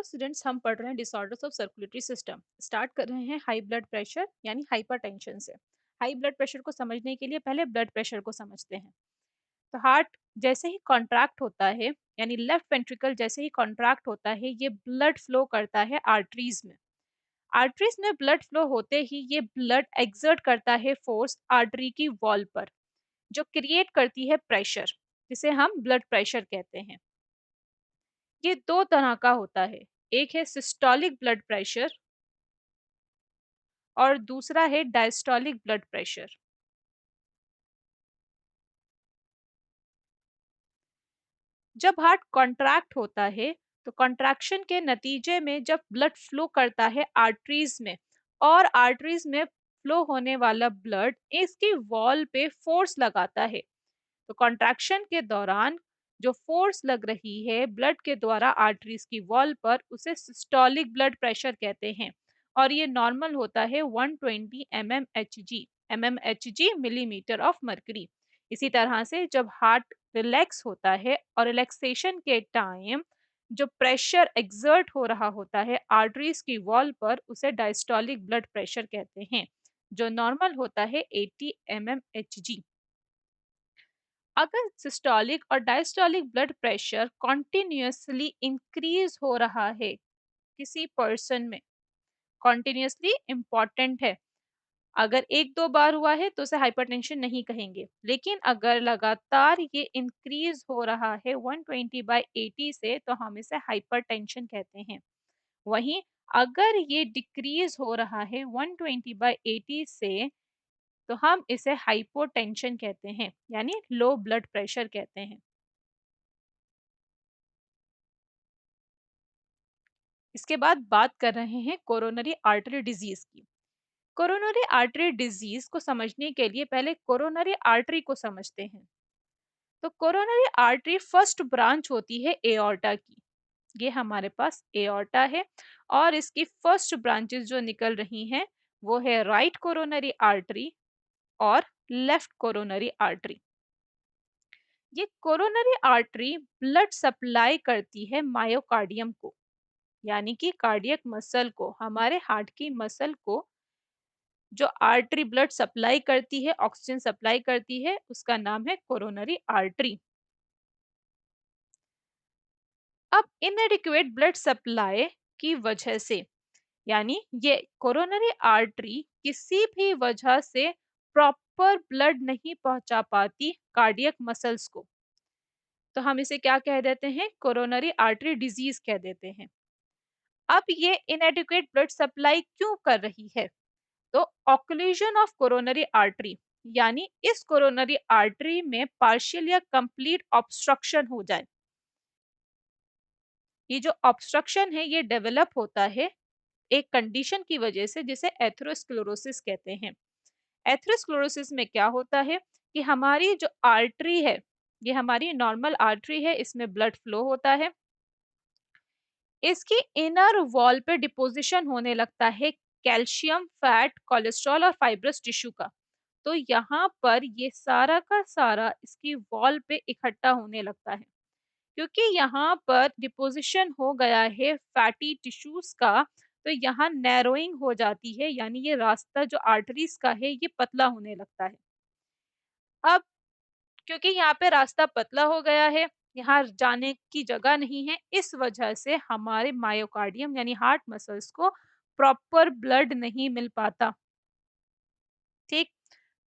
Students, हम पढ़ रहे हैं disorders of circulatory system. Start कर रहे हैं हाई ब्लड प्रेशर यानी हाइपरटेंशन से। हाई ब्लड प्रेशर को समझने के लिए पहले ब्लड प्रेशर को समझते हैं। तो हार्ट जैसे ही कॉन्ट्रैक्ट होता है, यानी लेफ्ट वेंट्रिकल जैसे ही कॉन्ट्रैक्ट होता है, ये ब्लड फ्लो करता है आर्टरीज में। आर्टरीज में ब्लड फ्लो होते ही ये ब्लड एक्सर्ट करता है फोर्स आर्टरी की वॉल पर, जो क्रिएट करती है प्रेशर, जिसे हम ब्लड प्रेशर कहते हैं। ये दो तरह का होता है। एक है सिस्टोलिक ब्लड प्रेशर और दूसरा है डायस्टोलिक ब्लड प्रेशर। जब हार्ट कॉन्ट्रैक्ट होता है, तो कॉन्ट्रैक्शन के नतीजे में जब ब्लड फ्लो करता है आर्टरीज में, और आर्टरीज में फ्लो होने वाला ब्लड इसकी वॉल पे फोर्स लगाता है। तो कॉन्ट्रैक्शन के दौरान जो फोर्स लग रही है ब्लड के द्वारा आर्टरीज की वॉल पर, उसे सिस्टोलिक ब्लड प्रेशर कहते हैं। और ये नॉर्मल होता है 120 mmHg मिलीमीटर ऑफ मर्करी। इसी तरह से जब हार्ट रिलैक्स होता है और रिलैक्सेशन के टाइम जो प्रेशर एक्सर्ट हो रहा होता है आर्टरीज की वॉल पर, उसे डायस्टोलिक ब्लड प्रेशर कहते हैं, जो नॉर्मल होता है 80 mmHg। अगर सिस्टोलिक और diastolic blood pressure continuously increase हो रहा है किसी पर्सन में, कॉन्टिन्यूसली इम्पॉर्टेंट है। अगर एक दो बार हुआ है तो उसे हाइपरटेंशन नहीं कहेंगे, लेकिन अगर लगातार ये इंक्रीज हो रहा है 120/80 से, तो हम इसे हाइपरटेंशन कहते हैं। वहीं अगर ये डिक्रीज हो रहा है 120/80 से, तो हम इसे हाइपोटेंशन कहते हैं, यानी लो ब्लड प्रेशर कहते हैं। इसके बाद बात कर रहे हैं कोरोनरी आर्टरी डिजीज की। कोरोनरी आर्टरी डिजीज को समझने के लिए पहले कोरोनरी आर्टरी को समझते हैं। तो कोरोनरी आर्टरी फर्स्ट ब्रांच होती है एओर्टा की। ये हमारे पास एओर्टा है, और इसकी फर्स्ट ब्रांचेस जो निकल रही हैं वो है राइट कोरोनरी आर्टरी और लेफ्ट कोरोनरी आर्टरी। ये कोरोनरी आर्टरी ब्लड सप्लाई करती है मायोकार्डियम को, यानी कि कार्डियक मसल को, हमारे हार्ट की मसल को। जो आर्टरी ब्लड सप्लाई करती है, ऑक्सीजन सप्लाई करती है, उसका नाम है कोरोनरी आर्टरी। अब इनएडिक्वेट ब्लड सप्लाई की वजह से, यानी ये कोरोनरी आर्टरी किसी भी वजह से प्रॉपर ब्लड नहीं पहुंचा पाती कार्डियक मसल्स को, तो हम इसे क्या कह देते हैं? कोरोनरी आर्टरी डिजीज कह देते हैं। अब ये इनएडिक्वेट ब्लड सप्लाई क्यों कर रही है? तो ऑक्लूजन ऑफ कोरोनरी आर्टरी, यानी इस कोरोनरी आर्टरी में पार्शियल या कंप्लीट ऑब्स्ट्रक्शन हो जाए। ये जो ऑब्स्ट्रक्शन है ये डेवलप होता है एक कंडीशन की वजह से, जिसे एथेरोस्क्लेरोसिस कहते हैं। एथेरोस्क्लेरोसिस में क्या होता है कि हमारी जो आर्टरी है, ये हमारी नॉर्मल आर्टरी है, इसमें ब्लड फ्लो होता है। इसकी इनर वॉल पे डिपोजिशन होने लगता है कैल्शियम, फैट, कोलेस्ट्रॉल और फाइब्रस टिश्यू का। तो यहाँ पर ये सारा का सारा इसकी वॉल पे इकट्ठा होने लगता है। क्योंकि यहाँ पर डिपोजिशन हो गया है फैटी टिश्यूज का, तो यहाँ नैरोइंग हो जाती है, यानी ये रास्ता जो आर्टरीज का है ये पतला होने लगता है। अब क्योंकि यहाँ पे रास्ता पतला हो गया है, यहाँ जाने की जगह नहीं है, इस वजह से हमारे मायोकार्डियम यानी हार्ट मसल्स को प्रॉपर ब्लड नहीं मिल पाता। ठीक।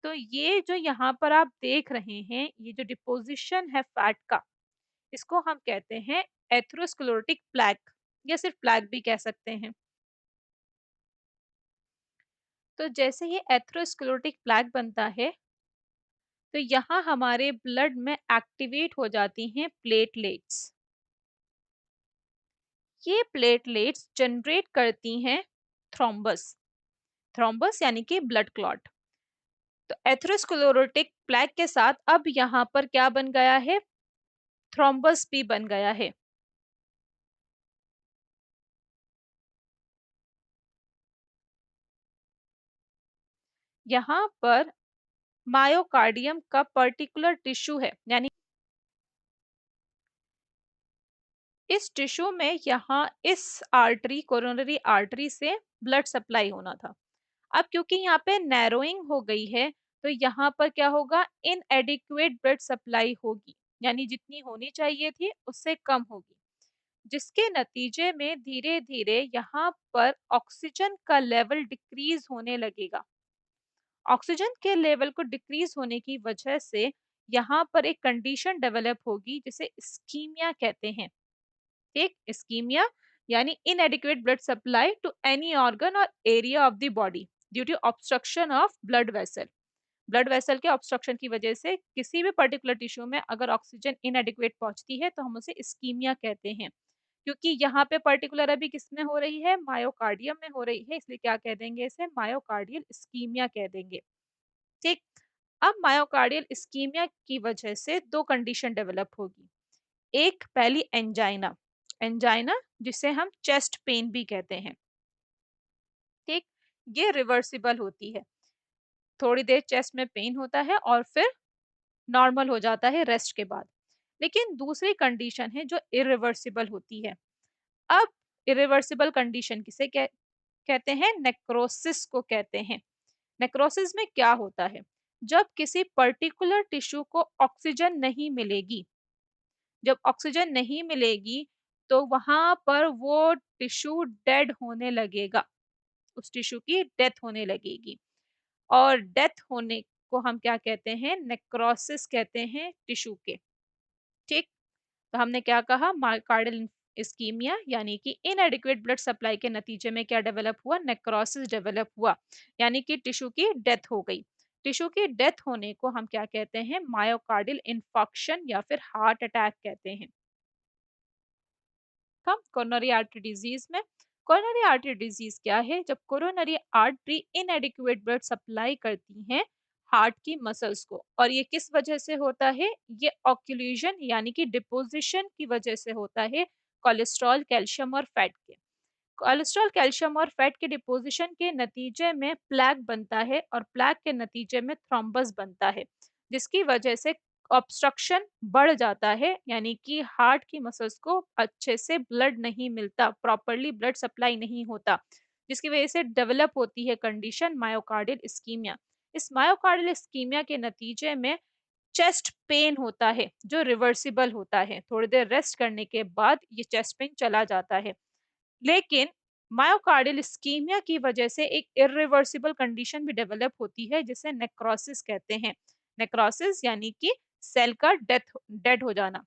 तो ये जो यहाँ पर आप देख रहे हैं, ये जो डिपोजिशन है फैट का, इसको हम कहते हैं एथेरोस्क्लेरोटिक प्लैक, या सिर्फ प्लैक भी कह सकते हैं। तो जैसे ही एथेरोस्क्लेरोटिक प्लैक बनता है, तो यहाँ हमारे ब्लड में एक्टिवेट हो जाती हैं प्लेटलेट्स। ये प्लेटलेट्स जनरेट करती हैं थ्रोम्बस। थ्रोम्बस यानी कि ब्लड क्लॉट। तो एथेरोस्क्लेरोटिक प्लैक के साथ अब यहाँ पर क्या बन गया है? थ्रोम्बस भी बन गया है। यहाँ पर मायोकार्डियम का पर्टिकुलर टिश्यू है, यानी इस टिश्यू में यहाँ इस आर्टरी कोरोनरी आर्टरी से ब्लड सप्लाई होना था। अब क्योंकि यहाँ पे नैरोइंग हो गई है, तो यहाँ पर क्या होगा, इनएडिक्वेट ब्लड सप्लाई होगी, यानी जितनी होनी चाहिए थी उससे कम होगी, जिसके नतीजे में धीरे धीरे यहाँ पर ऑक्सीजन का लेवल डिक्रीज होने लगेगा। ऑक्सीजन के लेवल को डिक्रीज होने की वजह से यहाँ पर एक कंडीशन डेवलप होगी जिसे इस्कीमिया कहते हैं। ठीक, इस्कीमिया यानी inadequate blood supply to any organ और area of the body due to obstruction of blood vessel. Blood vessel के ऑब्स्ट्रक्शन की वजह से किसी भी पर्टिकुलर टिश्यू में अगर ऑक्सीजन इनएडिक्वेट पहुंचती है तो हम उसे इस्कीमिया कहते हैं। क्योंकि यहाँ पे पर्टिकुलर अभी किसमें हो रही है, मायोकार्डियम में हो रही है, इसलिए क्या कह देंगे, इसे मायोकार्डियल इस्कीमिया कह देंगे। ठीक, अब मायोकार्डियल इस्कीमिया की वजह से दो कंडीशन डेवलप होगी। एक पहली एंजाइना, एंजाइना जिसे हम चेस्ट पेन भी कहते हैं। ठीक, ये रिवर्सिबल होती है, थोड़ी देर चेस्ट में पेन होता है और फिर नॉर्मल हो जाता है रेस्ट के बाद। लेकिन दूसरी कंडीशन है जो इरिवर्सिबल होती है। अब इरिवर्सिबल कंडीशन किसे कहते हैं, नेक्रोसिस को कहते हैं। नेक्रोसिस में क्या होता है, जब किसी पर्टिकुलर टिश्यू को ऑक्सीजन नहीं मिलेगी, जब ऑक्सीजन नहीं मिलेगी तो वहां पर वो टिश्यू डेड होने लगेगा, उस टिश्यू की डेथ होने लगेगी। और डेथ होने को हम क्या कहते हैं, नेक्रोसिस कहते हैं टिश्यू के। ठीक, तो हमने क्या कहा, मायोकार्डियल इस्कीमिया यानी कि इनएडिक्वेट ब्लड सप्लाई के नतीजे में क्या डेवलप हुआ, नेक्रोसिस डेवलप हुआ, यानी कि टिश्यू की डेथ हो गई। टिश्यू की डेथ होने को हम क्या कहते हैं, मायोकार्डियल इंफाक्शन या फिर हार्ट अटैक कहते हैं। हम कोरोनरी आर्टरी डिजीज में, कोरोनरी आर्टरी डिजीज क्या है, जब कोरोनरी आर्टरी इनएडिक्वेट ब्लड सप्लाई करती हैं हार्ट की मसल्स को, और ये किस वजह से होता है, ये ऑक्लूजन यानी कि डिपोजिशन की वजह से होता है, कोलेस्ट्रॉल, कैल्शियम और फैट के। कोलेस्ट्रॉल, कैल्शियम और फैट के डिपोजिशन के नतीजे में प्लैक बनता है और प्लैक के नतीजे में थ्रोम्बस बनता है, जिसकी वजह से ऑब्स्ट्रक्शन बढ़ जाता है, यानी कि हार्ट की मसल्स को अच्छे से ब्लड नहीं मिलता, प्रॉपरली ब्लड सप्लाई नहीं होता, जिसकी वजह से डेवलप होती है कंडीशन मायोकार्डियल इस्कीमिया। इस मायोकार्डियल इस्कीमिया के नतीजे में चेस्ट पेन होता है जो रिवर्सिबल होता है, थोड़ी देर रेस्ट करने के बाद ये चेस्ट पेन चला जाता है। लेकिन मायोकार्डियल इस्कीमिया की वजह से एक इरिवर्सिबल कंडीशन भी डेवलप होती है जिसे नेक्रोसिस कहते हैं। नेक्रोसिस यानी कि सेल का डेड हो जाना।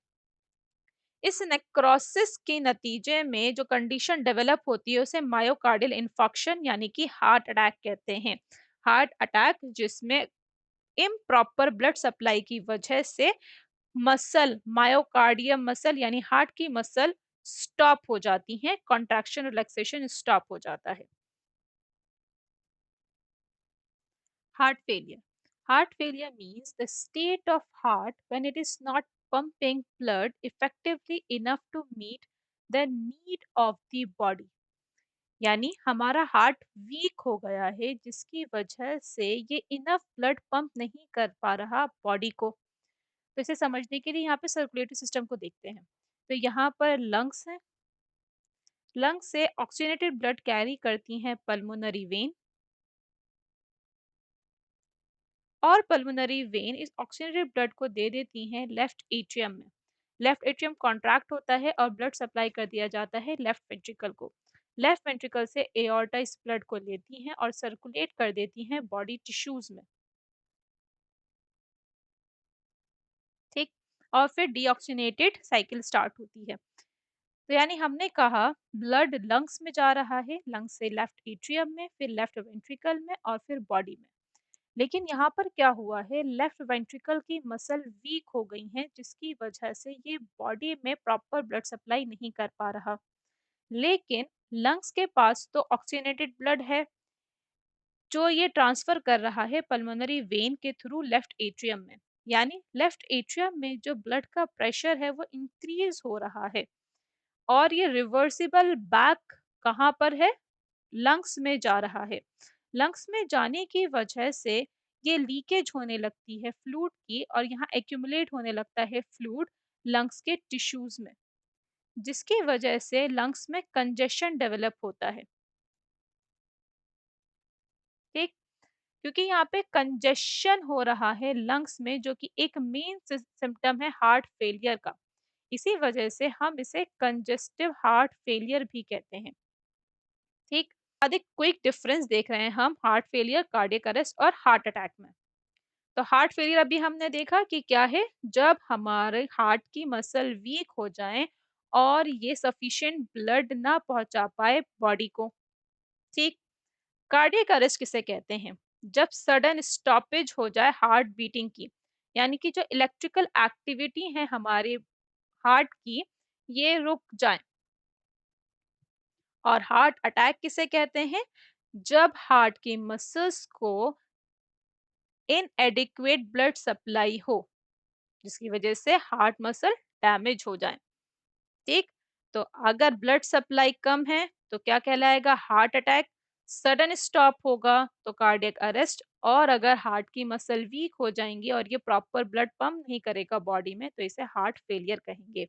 इस नेक्रोसिस के नतीजे में जो कंडीशन डेवलप होती है उसे मायोकार्डियल इंफाक्शन यानी कि हार्ट अटैक कहते हैं। हार्ट अटैक जिसमें इम्प्रॉपर ब्लड सप्लाई की वजह से मसल, मायोकार्डियम मसल यानी हार्ट की मसल स्टॉप हो जाती हैं, कॉन्ट्रैक्शन रिलैक्सेशन स्टॉप हो जाता है। Heart failure. Heart failure means the state of heart when it is not pumping blood effectively enough to meet the need of the body. यानी हमारा हार्ट वीक हो गया है जिसकी वजह से ये इनफ ब्लड पंप नहीं कर पा रहा बॉडी को। तो इसे समझने के लिए यहाँ पे सर्कुलेटरी सिस्टम को देखते हैं। तो यहाँ पर लंग्स हैं, लंग्स से ऑक्सीजनेटेड ब्लड कैरी करती हैं पल्मोनरी वेन, और पल्मोनरी वेन इस ऑक्सीजनेटेड ब्लड को दे देती हैं लेफ्ट एट्रियम में। लेफ्ट एट्रियम कॉन्ट्रैक्ट होता है और ब्लड सप्लाई कर दिया जाता है लेफ्ट वेंट्रिकल को। लेफ्ट वेंट्रिकल से एओर्टा इस ब्लड को लेती हैं और सर्कुलेट कर देती हैं बॉडी टिश्यूज में। ठीक, और फिर डीऑक्सीनेटेड साइकिल स्टार्ट होती है। तो यानी हमने कहा ब्लड लंग्स में जा रहा है, लंग्स से लेफ्ट एट्रियम में, फिर लेफ्ट वेंट्रिकल में और फिर बॉडी में। लेकिन यहाँ पर क्या हुआ है, लेफ्ट वेंट्रिकल की मसल वीक हो गई हैं जिसकी वजह से ये बॉडी में प्रॉपर ब्लड सप्लाई नहीं कर पा रहा। लेकिन लंग्स के पास तो ऑक्सीजनेटेड ब्लड है जो ये ट्रांसफर कर रहा है पल्मोनरी वेन के थ्रू लेफ्ट एट्रियम में। यानी लेफ्ट एट्रियम में जो ब्लड का प्रेशर है वो इंक्रीज हो रहा है, और ये रिवर्सिबल बैक कहाँ पर है, लंग्स में जा रहा है। लंग्स में जाने की वजह से ये लीकेज होने लगती है फ्लूइड की, और यहाँ एक्यूमुलेट होने लगता है फ्लूइड लंग्स के टिश्यूज में। जिसकी वजह से लंग्स में कंजेशन डेवलप होता है। ठीक, क्योंकि यहाँ पे कंजेशन हो रहा है लंग्स में, जो कि एक मेन सिम्टम है हार्ट फेलियर का। इसी वजह से हम इसे कंजेस्टिव हार्ट फेलियर भी कहते हैं। ठीक, अब एक क्विक डिफरेंस देख रहे हैं हम हार्ट फेलियर, कार्डियक अरेस्ट और हार्ट अटैक में। तो हार्ट फेलियर अभी हमने देखा कि क्या है, जब हमारे हार्ट की मसल वीक हो जाए और ये सफिशिएंट ब्लड ना पहुंचा पाए बॉडी को। ठीक, कार्डियक अरेस्ट किसे कहते हैं, जब सडन स्टॉपेज हो जाए हार्ट बीटिंग की, यानी कि जो इलेक्ट्रिकल एक्टिविटी है हमारे हार्ट की, ये रुक जाए। और हार्ट अटैक किसे कहते हैं, जब हार्ट की मसल्स को इनएडिक्वेट ब्लड सप्लाई हो, जिसकी वजह से हार्ट मसल डैमेज हो जाए। ठीक, तो अगर ब्लड सप्लाई कम है तो क्या कहलाएगा, हार्ट अटैक। सडन स्टॉप होगा तो कार्डियक अरेस्ट। और अगर हार्ट की मसल वीक हो जाएंगी और ये प्रॉपर ब्लड पंप नहीं करेगा बॉडी में, तो इसे हार्ट फेलियर कहेंगे।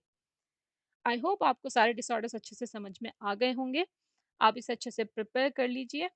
आई होप आपको सारे डिसऑर्डर्स अच्छे से समझ में आ गए होंगे। आप इसे अच्छे से प्रिपेयर कर लीजिए।